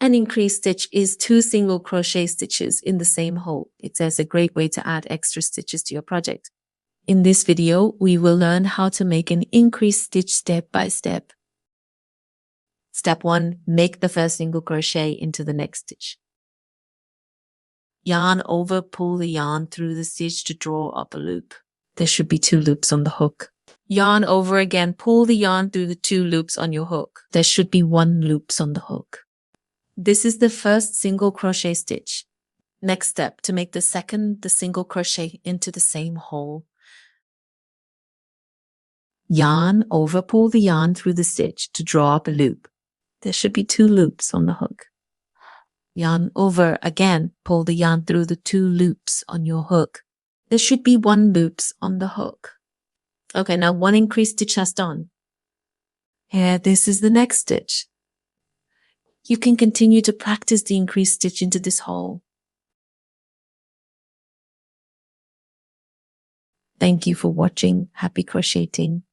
An increased stitch is 2 single crochet stitches in the same hole. It's a great way to add extra stitches to your project. In this video, we will learn how to make an increased stitch step by step. Step 1. Make the first single crochet into the next stitch. Yarn over, pull the yarn through the stitch to draw up a loop. There should be 2 loops on the hook. Yarn over again, pull the yarn through the 2 loops on your hook. There should be 1 loop on the hook. This is the first single crochet stitch. Next step, to make the single crochet into the same hole. Yarn over, pull the yarn through the stitch to draw up a loop. There should be 2 loops on the hook. Yarn over again, pull the yarn through the 2 loops on your hook. There should be 1 loop on the hook. Okay, now 1 increased stitch has done. Here, this is the next stitch. You can continue to practice the increased stitch into this hole. Thank you for watching. Happy crocheting.